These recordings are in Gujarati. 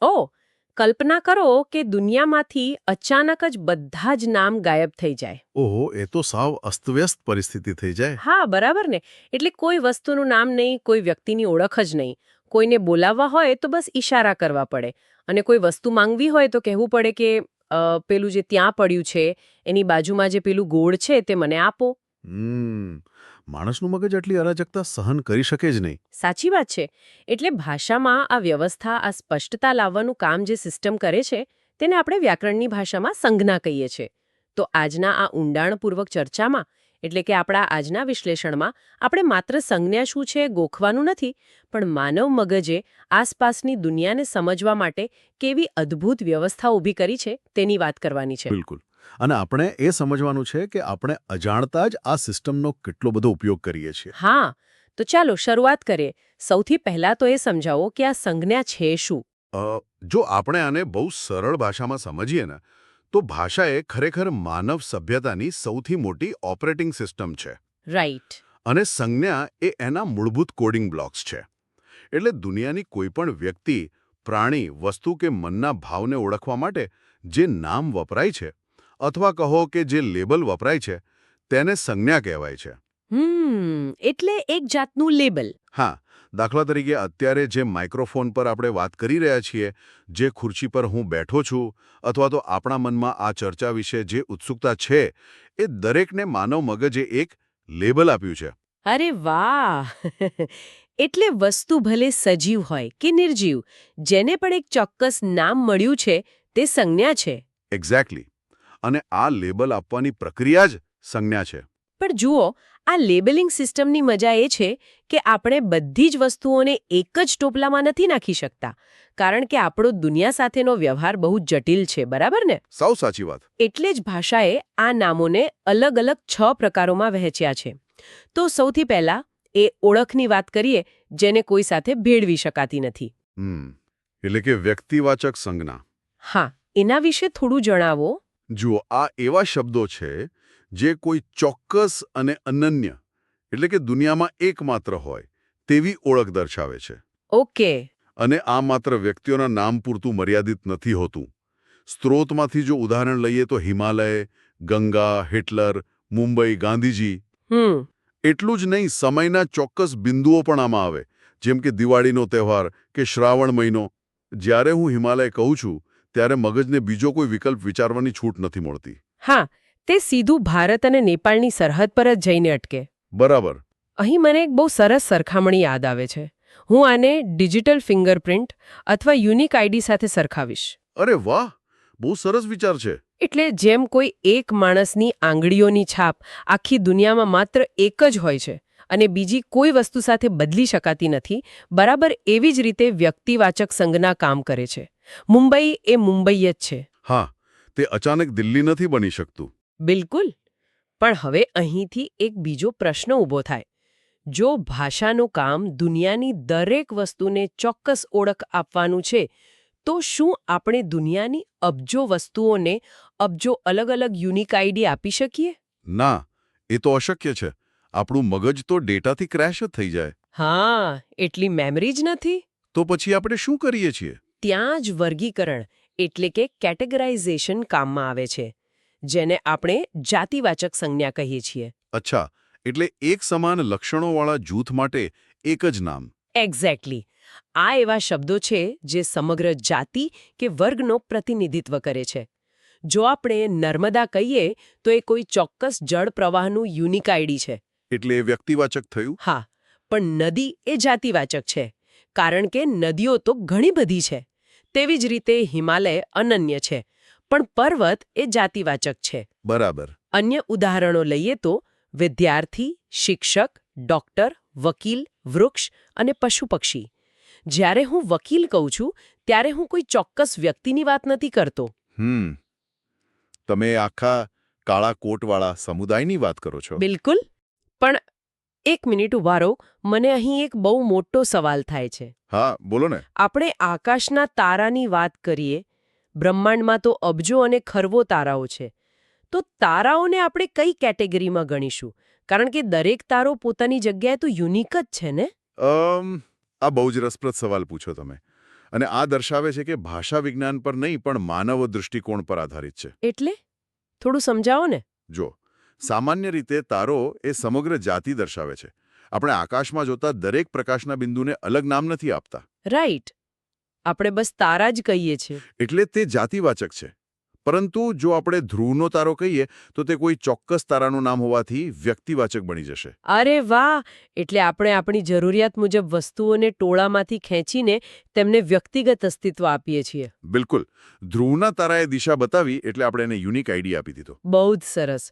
ઓ કલ્પના કરો કે દુનિયામાંથી અચાનક જ બધા જ નામ ગાયબ થઈ જાય. ઓહો, એ તો સાવ અસ્તવ્યસ્ત પરિસ્થિતિ થઈ જાય. હા બરાબર ને. એટલે કોઈ વસ્તુનું નામ નહીં, કોઈ વ્યક્તિની ઓળખ જ નહીં. કોઈને બોલાવવા હોય તો બસ ઈશારા કરવા પડે, અને કોઈ વસ્તુ માંગવી હોય તો કહેવું પડે કે પેલું જે ત્યાં પડ્યું છે એની બાજુમાં જે પેલું ગોળ છે તે મને આપો. હમ માણસનું મગજ આટલી અરાજકતા સહન કરી શકે જ નહીં. સાચી વાત છે. એટલે ભાષામાં આ વ્યવસ્થા, આ સ્પષ્ટતા લાવવાનું કામ જે સિસ્ટમ કરે છે તેને આપણે વ્યાકરણની ભાષામાં સંજ્ઞા કહીએ છીએ. તો આજના આ ઊંડાણપૂર્વક ચર્ચામાં, એટલે કે આપણા આજના વિશ્લેષણમાં, આપણે માત્ર સંજ્ઞા શું છે ગોખવાનું નથી, પણ માનવ મગજે આસપાસની દુનિયાને સમજવા માટે કેવી અદ્ભુત વ્યવસ્થા ઊભી કરી છે તેની વાત કરવાની છે. બિલકુલ. અને આપણે એ સમજવાનું છે કે આપણે અજાણતા જ આ સિસ્ટમનો કેટલો બધો ઉપયોગ કરીએ છીએ. હા, તો ચાલો શરૂઆત કરીએ. સૌથી પહેલા તો એ સમજાવો કે આ સંજ્ઞા છે શું? જો આપણે આને બહુ સરળ ભાષામાં સમજીએ ને, તો ભાષા એ ખરેખર માનવ સભ્યતાની સૌથી મોટી ઓપરેટિંગ સિસ્ટમ છે. રાઈટ. અને સંજ્ઞા એ એના મૂળભૂત કોડિંગ બ્લોક્સ છે. એટલે દુનિયાની કોઈપણ વ્યક્તિ, પ્રાણી, વસ્તુ કે મનના ભાવને ઓળખવા માટે જે નામ વપરાય છે, અથવા કહો કે જે લેબલ વપરાય છે, તેને સંજ્ઞા કહેવાય છે. એટલે એક જાતનું લેબલ. હા, દાખલા તરીકે અત્યારે જે માઇક્રોફોન પર આપણે વાત કરી રહ્યા છીએ, જે ખુરશી પર હું બેઠો છું, અથવા તો આપણા મનમાં આ ચર્ચા વિશે જે ઉત્સુકતા છે, એ દરેકને માનવ મગજે એક લેબલ આપ્યું છે. અરે વાહ! એટલે વસ્તુ ભલે સજીવ હોય કે નિર્જીવ, જેને પણ એક ચોક્કસ નામ મળ્યું છે તે સંજ્ઞા છે. એક્ઝેક્ટલી. અને આ લેબલ આપવાની પ્રક્રિયા જ સંજ્ઞા છે. પણ જુઓ, આ લેબલિંગ સિસ્ટમની મજા એ છે કે આપણે બધી જ વસ્તુઓને એક જ ટોપલામાં નથી નાખી શકતા, કારણ કે આપણો દુનિયા સાથેનો વ્યવહાર બહુ જટિલ છે, બરાબર ને? સાવ સાચી વાત. એટલે જ ભાષાએ આ નામોને અલગ અલગ 6 પ્રકારોમાં વહેંચ્યા છે. તો સૌથી પહેલા એ ઓળખની વાત કરીએ, જેને કોઈ સાથે ભેળવી શકાતી નથી. એટલે કે વ્યક્તિવાચક સંજ્ઞા. હા, એના વિશે થોડું જણાવો. જુઓ, આ એવા શબ્દો છે જે કોઈ ચોક્કસ અને અનન્ય, એટલે કે દુનિયામાં એકમાત્ર હોય તેવી ઓળખ દર્શાવે છે. ઓકે. અને આ માત્ર વ્યક્તિઓના નામ પૂરતું મર્યાદિત નથી હોતું. સ્ત્રોતમાંથી જો ઉદાહરણ લઈએ તો હિમાલય, ગંગા, હિટલર, મુંબઈ, ગાંધીજી. એટલું જ નહીં, સમયના ચોક્કસ બિંદુઓ પણ આમાં આવે, જેમ કે દિવાળીનો તહેવાર કે શ્રાવણ મહિનો. જ્યારે હું હિમાલય કહું છું, ત્યારે મગજને બીજો કોઈ વિકલ્પ વિચારવાની છૂટ નથી મળતી. હા, તે સીધું ભારત અને નેપાળની સરહદ પર જ જઈને અટકે. બરાબર. અહીં મને એક બહુ સરસ સરખામણી યાદ આવે છે. હું આને ડિજિટલ ફિંગરપ્રિન્ટ અથવા યુનિક આઈડી સાથે સરખાવીશ. અરે વાહ, બહુ સરસ વિચાર છે. એટલે જેમ કોઈ એક માણસની આંગળીઓની છાપ આખી દુનિયામાં માત્ર એક જ હોય છે અને બીજી કોઈ વસ્તુ સાથે બદલી શકાતી નથી, બરાબર એવી જ રીતે વ્યક્તિવાચક સંજ્ઞા કામ કરે છે. મુંબઈ એ મુંબઈ જ છે. હા, તે અચાનક દિલ્હી નથી બની શકતું. બિલકુલ. પણ હવે અહીંથી એક બીજો પ્રશ્ન ઊભો થાય. જો ભાષાનું કામ દુનિયાની દરેક વસ્તુને ચોક્કસ ઓળખ આપવાનું છે, તો શું આપણે દુનિયાની અબજો વસ્તુઓને અબજો અલગ અલગ યુનિક આઈડી આપી શકીએ? ના, એ તો અશક્ય છે. આપણું મગજ તો ડેટાથી ક્રેશ જ થઈ જાય. હા, એટલી મેમરી જ નથી. તો પછી આપણે શું કરીએ છીએ? ત્યાં જ વર્ગીકરણ, એટલે કે કેટેગરાઇઝેશન કામમાં આવે છે, જેને આપણે જાતિવાચક સંજ્ઞા કહીએ છીએ. અચ્છા, એટલે એક સમાન લક્ષણોવાળા જૂથ માટે એક જ નામ. એક્ઝેક્ટલી. આ એવા શબ્દો છે જે સમગ્ર જાતિ કે વર્ગનો પ્રતિનિધિત્વ કરે છે. જો આપણે નર્મદા કહીએ તો એ કોઈ ચોક્કસ જળ પ્રવાહનું યુનિક આઈડી છે. એટલે એ વ્યક્તિવાચક થયું. હા, પણ નદી એ જાતિવાચક છે, કારણ કે નદીઓ તો ઘણી બધી છે. તેવી જ રીતે હિમાલય અનન્ય છે, પણ પર્વત એ જાતિવાચક છે. બરાબર. અન્ય ઉદાહરણો લઈએ તો વિદ્યાર્થી, શિક્ષક, ડોક્ટર, વકીલ, વૃક્ષ અને પશુ પક્ષી. જ્યારે હું વકીલ કહું છું, ત્યારે હું કોઈ ચોક્કસ વ્યક્તિની વાત નથી કરતો. તમે આખા કાળા કોટવાળા સમુદાયની વાત કરો છો. બિલકુલ. પણ એક મિનિટ ઉભા રહો, મને અહીં એક બહુ મોટો સવાલ થાય છે. હા, બોલો ને. આપણે આકાશના તારાની વાત કરીએ. બ્રહ્માંડમાં તો અબજો અને ખરવો તારાઓ છે. તો તારાઓને આપણે કઈ કેટેગરીમાં ગણીશું? કારણ કે દરેક તારો પોતાની જગ્યાએ તો યુનિક જ છે ને? આ બહુ જ રસપ્રદ સવાલ પૂછો તમે. અને આ દર્શાવે છે કે ભાષા વિજ્ઞાન પર નહીં પણ માનવ દૃષ્ટિકોણ પર આધારિત છે. એટલે થોડું સમજાવો ને. જો સામાન્ય રીતે તારો એ સમગ્ર જાતિ દર્શાવે છે. આપણે આકાશમાં જોતા દરેક પ્રકાશના બિંદુને અલગ નામ નથી આપતા. રાઈટ. આપણે બસ તારા જ કહીએ છીએ. એટલે તે જાતિવાચક છે. પરંતુ જો આપણે ધ્રુવનો તારો કહીએ તો તે કોઈ ચોક્કસ તારાનું નામ હોવાથી વ્યક્તિવાચક બની જશે. અરે વાહ! એટલે આપણે આપણી જરૂરિયાત મુજબ વસ્તુઓને ટોળામાંથી ખેંચીને તેમને વ્યક્તિગત અસ્તિત્વ આપીએ છીએ. બિલકુલ. ધ્રુવના તારાએ દિશા બતાવી એટલે આપણે એને યુનિક આઈડી આપી દીધો. બહુ જ સરસ.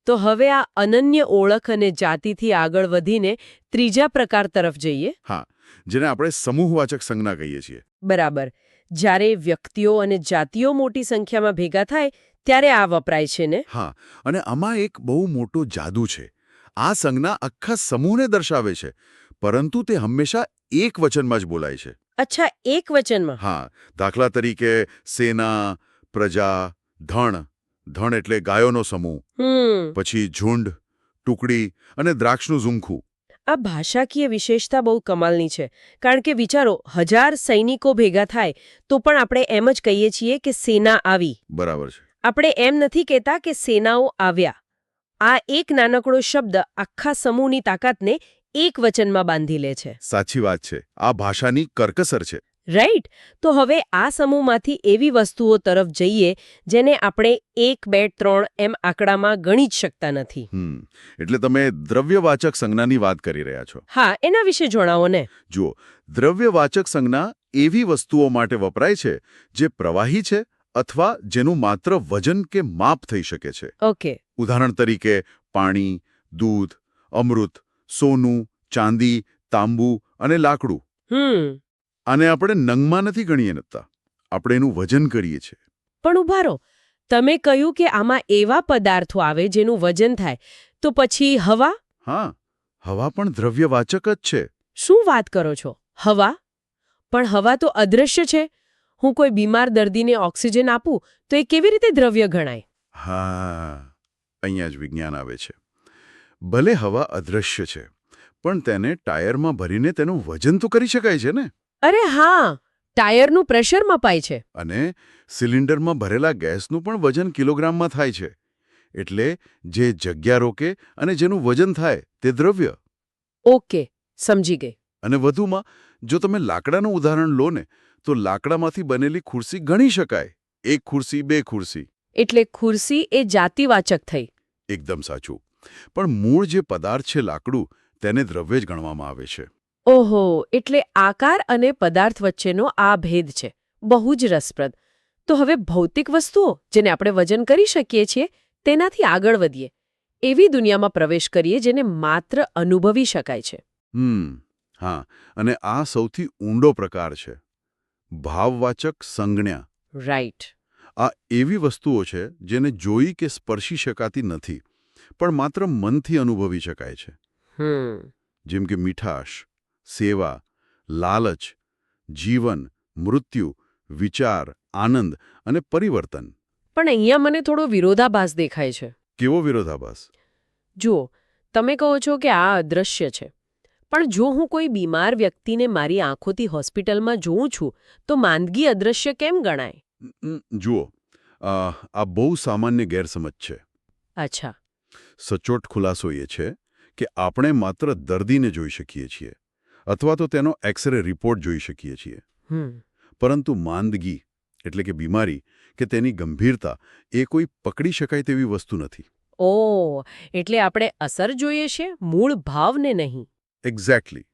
તો હવે આ અનન્ય ઓળખ અને જાતિથી આગળ વધીને ત્રીજા પ્રકાર તરફ જઈએ. હા, જેને આપણે સમૂહવાચક સંજ્ઞા કહીએ છીએ. બરાબર. જ્યારે વ્યક્તિઓ અને જાતિઓ મોટી સંખ્યામાં ભેગા થાય ત્યારે આ વપરાય છે ને? હા, અને આમાં એક બહુ મોટો જાદુ છે. આ સંજ્ઞા આખા સમૂહને દર્શાવે છે, પરંતુ તે હંમેશા એક વચનમાં જ બોલાય છે. અચ્છા, એક વચનમાં? હા, દાખલા તરીકે સેના, પ્રજા, ધણ. ધણ એટલે ગાયોનો સમૂહ. પછી ઝુંડ, ટુકડી અને દ્રાક્ષનું ઝુમખું. આ ભાષાકીય વિશેષતા બહુ કમાલની છે. કારણ કે વિચારો, 1000 સૈનિકો ભેગા થાય તો પણ આપણે એમ જ કહીએ છીએ કે સેના આવી. બરાબર છે. આપણે એમ નથી કહેતા કે સેનાઓ આવ્યા. આ એક નાનકડો શબ્દ આખા સમૂહની તાકાતને એક વચનમાં બાંધી લે છે. સાચી વાત છે. આ ભાષાની કરકસર છે. રાઈટ. તો હવે આ સમૂહમાંથી એવી વસ્તુઓ તરફ જઈએ જેને આપણે 1, 2, 3 એમ આંકડામાં ગણી જ શકતા નથી. એટલે તમે દ્રવ્યવાચક સંજ્ઞાની વાત કરી રહ્યા છો. હા, એના વિશે જણાવો ને. જુઓ, દ્રવ્યવાચક સંજ્ઞા એવી વસ્તુઓ માટે વપરાય છે જે પ્રવાહી છે અથવા જેનું માત્ર વજન કે માપ થઈ શકે છે. ઓકે. ઉદાહરણ તરીકે પાણી, દૂધ, અમૃત, સોનું, ચાંદી, તાંબુ અને લાકડું. આને આપણે નંગમાં નથી ગણીએ નતા, આપણે એનું વજન કરીએ છીએ. પણ ઉભા રહો, તમે કહ્યું કે આમાં એવા પદાર્થો આવે જેનું વજન થાય, તો પછી હવા? હા, હવા પણ દ્રવ્યવાચક જ છે. શું વાત કરો છો? હવા? પણ હવા તો અદૃશ્ય છે. હું કોઈ બીમાર દર્દીને ઓક્સિજન આપું તો એ કેવી રીતે દ્રવ્ય ગણાય? હા, અહીંયા જ વિજ્ઞાન આવે છે. ભલે હવા અદૃશ્ય છે, પણ તેને ટાયરમાં ભરીને તેનું વજન તો કરી શકાય છે ને? અરે હા, ટાયરનું પ્રેશર મપાય છે. અને સિલિન્ડરમાં ભરેલા ગેસનું પણ વજન કિલોગ્રામમાં થાય છે. એટલે જે જગ્યા રોકે અને જેનું વજન થાય તે દ્રવ્ય. ઓકે, સમજી ગઈ. અને વધુમાં, જો તમે લાકડાનું ઉદાહરણ લો ને, તો લાકડામાંથી બનેલી ખુરશી ગણી શકાય. 1 ખુરશી, 2 ખુરશી. એટલે ખુરશી એ જાતિવાચક થઈ. એકદમ સાચું. પણ મૂળ જે પદાર્થ છે લાકડું, તેને દ્રવ્ય જ ગણવામાં આવે છે. ઓહો, એટલે આકાર અને પદાર્થ વચ્ચેનો આ ભેદ છે. બહુ જ રસપ્રદ. તો હવે ભૌતિક વસ્તુઓ જેને આપણે વજન કરી શકીએ છીએ તેનાથી આગળ વધીએ. એવી દુનિયામાં પ્રવેશ કરીએ જેને માત્ર અનુભવી શકાય છે. હા, અને આ સૌથી ઊંડો પ્રકાર છે. ભાવવાચક સંજ્ઞા. રાઈટ. આ એવી વસ્તુઓ છે જેને જોઈ કે સ્પર્શી શકાતી નથી, પણ માત્ર મનથી અનુભવી શકાય છે. જેમ કે મીઠાશ, સેવા, લાલચ, જીવન, મૃત્યુ, વિચાર, આનંદ અને પરિવર્તન. પણ અહીંયા મને થોડો વિરોધાભાસ દેખાય છે. કેવો વિરોધાભાસ? જુઓ, તમે કહો છો કે આ અદૃશ્ય છે, પણ જો હું કોઈ બીમાર વ્યક્તિને મારી આંખોથી હોસ્પિટલમાં જોઉં છું તો માંદગી અદૃશ્ય કેમ ગણાય? જુઓ, આ બહુ સામાન્ય ગેરસમજ છે. અચ્છા. સચોટ ખુલાસો એ છે કે આપણે માત્ર દર્દીને જોઈ શકીએ છીએ અથવા તો તેનો એક્સરે રિપોર્ટ જોઈ શકીએ છીએ. પરંતુ માંદગી એટલે કે બીમારી કે તેની ગંભીરતા એ કોઈ પકડી શકાય તેવી વસ્તુ નથી. ઓહ, એટલે આપણે અસર જોઈએ છે, મૂળ ભાવને નહીં. એક્ઝેક્ટલી.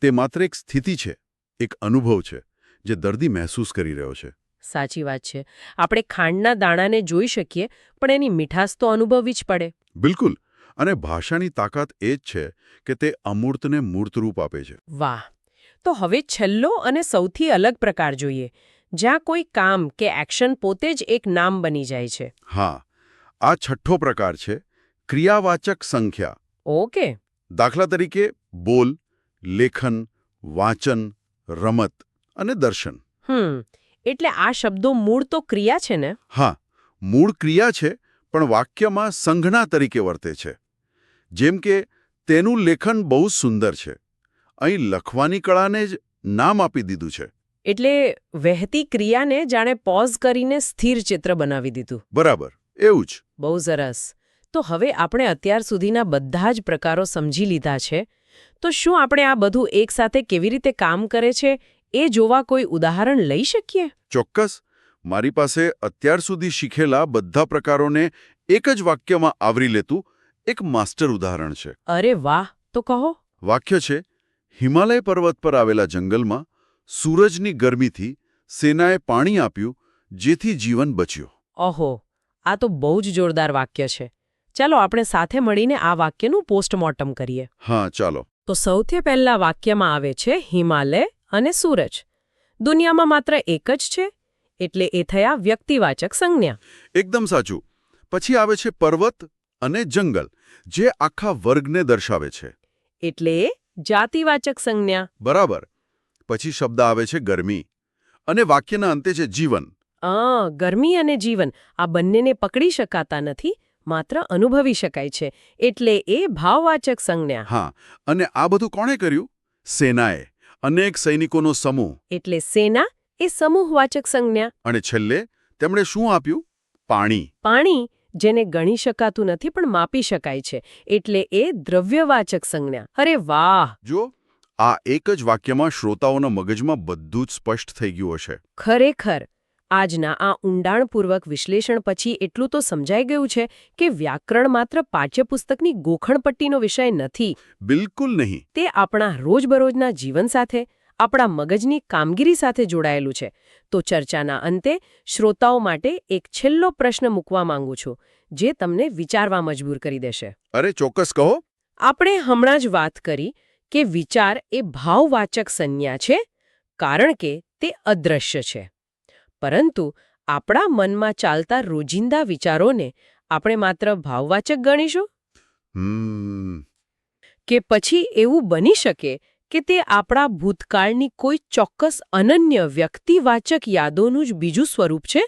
તે માત્ર એક સ્થિતિ છે, એક અનુભવ છે જે દર્દી મહેસૂસ કરી રહ્યો છે. સાચી વાત છે. આપણે ખાંડના દાણાને જોઈ શકીએ, પણ એની મીઠાશ તો અનુભવવી જ પડે. બિલકુલ. અને ભાષાની તાકાત એ જ છે કે તે અમૂર્તને મૂર્ત રૂપ આપે છે. વાહ! તો હવે છેલ્લો અને સૌથી અલગ પ્રકાર જોઈએ, જ્યાં કોઈ કામ કે એક્શન પોતે જ એક નામ બની જાય છે. હા, આ છઠ્ઠો પ્રકાર છે ક્રિયાવાચક સંખ્યા. ઓકે. દાખલા તરીકે બોલ, લેખન, વાંચન, રમત અને દર્શન. એટલે આ શબ્દો મૂળ તો ક્રિયા છે ને? હા, મૂળ ક્રિયા છે, પણ વાક્યમાં સંજ્ઞા તરીકે વર્તે છે. જેમ કે તેનું લેખન બહુ સુંદર છે. અહીં લખવાની કળાને જ નામ આપી દીધું છે. એટલે વહેતી ક્રિયાને જાણે પોઝ કરીને સ્થિર ચિત્ર બનાવી દીધું. બરાબર, એવું જ. બહુ સરસ. તો હવે આપણે અત્યાર સુધીના બધા જ પ્રકારો સમજી લીધા છે. તો શું આપણે આ બધું એકસાથે કેવી રીતે કામ કરે છે એ જોવા કોઈ ઉદાહરણ લઈ શકીએ? ચોક્કસ. મારી પાસે અત્યાર સુધી શીખેલા બધા પ્રકારોને એક જ વાક્યમાં આવરી લેતું એક માસ્ટર ઉદાહરણ છે. અરે વાહ, તો કહો. વાક્ય છે, હિમાલય પર્વત પર આવેલા જંગલમાં સૂરજની ગરમીથી સેનાએ પાણી આપ્યું, જેથી જીવન બચ્યું. ઓહો, આ તો બહુ જ જોરદાર વાક્ય છે. ચાલો આપણે સાથે મળીને આ વાક્યનું પોસ્ટમોર્ટમ કરીએ. હા, ચાલો. તો સૌથી પહેલા વાક્યમાં આવે છે હિમાલય અને સૂરજ. દુનિયામાં માત્ર એક જ છે, એટલે એ થયા વ્યક્તિવાચક સંજ્ઞા. એકદમ સાચું. પછી આવે છે પર્વત અને જંગલ, જે આખા વર્ગને દર્શાવે છે. એટલે એ જાતિવાચક સંજ્ઞા. બરાબર. પછી શબ્દ આવે છે ગરમી, અને વાક્યના અંતે છે જીવન. ગરમી અને જીવન આ બંનેને પકડી શકાતા નથી, માત્ર અનુભવી શકાય છે, એટલે એ ભાવવાચક સંજ્ઞા. હા, અને આ બધું કોણે કર્યું? સેનાએ, અનેક સૈનિકોનો સમૂહ. એટલે સેના એ સમૂહવાચક સંજ્ઞા. અને છેલ્લે તેમણે શું આપ્યું? પાણી. પાણી, જેને ગણી શકાતું નથી પણ માપી શકાય છે, એટલે એ દ્રવ્યવાચક સંજ્ઞા. અરે વાહ! જો, આ એક જ વાક્યમાં શ્રોતાઓના મગજમાં બધું જ સ્પષ્ટ થઈ ગયું હશે. ખરેખર. આજના આ ઊંડાણપૂર્વક વિશ્લેષણ પછી એટલું તો સમજાઈ ગયું છે કે વ્યાકરણ માત્ર પાઠ્યપુસ્તકની ગોખણપટ્ટીનો વિષય નથી. બિલકુલ નહીં. તે આપણા રોજબરોજના જીવન સાથે, આપણા મગજની કામગીરી સાથે જોડાયેલું છે. તો ચર્ચાના અંતે શ્રોતાઓ માટે એક છેલ્લો પ્રશ્ન મૂકવા માંગુ છું, જે તમને વિચારવા મજબૂર કરી દેશે. અરે ચોક્કસ કહો. આપણે હમણાં જ વાત કરી કે વિચાર એ ભાવવાચક સંજ્ઞા છે, કારણ કે તે અદ્રશ્ય છે. પરંતુ આપણા મનમાં ચાલતા રોજિંદા વિચારોને આપણે માત્ર ભાવવાચક ગણીશું? કે પછી એવું બની શકે કે તે આપણા ભૂતકાળની કોઈ ચોક્કસ અનન્ય વ્યક્તિવાચક યાદોનું જ બીજું સ્વરૂપ છે?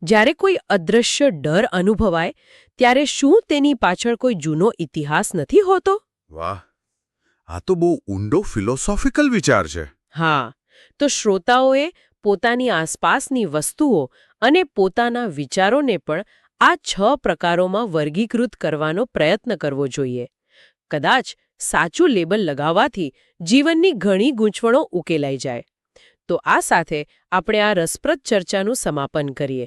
જ્યારે કોઈ અદ્રશ્ય ડર અનુભવાય, ત્યારે શું તેની પાછળ કોઈ જૂનો ઇતિહાસ નથી હોતો? વાહ, આ તો બહુ ઊંડો ફિલોસોફિકલ વિચાર છે. હા, તો શ્રોતાઓએ પોતાની આસપાસની વસ્તુઓ અને પોતાના વિચારોને પણ આ 6 પ્રકારોમાં વર્ગીકૃત કરવાનો પ્રયત્ન કરવો જોઈએ. કદાચ સાચું લેબલ લગાવવાથી જીવનની ઘણી ગૂંચવણો ઉકેલાઈ જાય. તો આ સાથે આપણે આ રસપ્રદ ચર્ચાનું સમાપન કરીએ.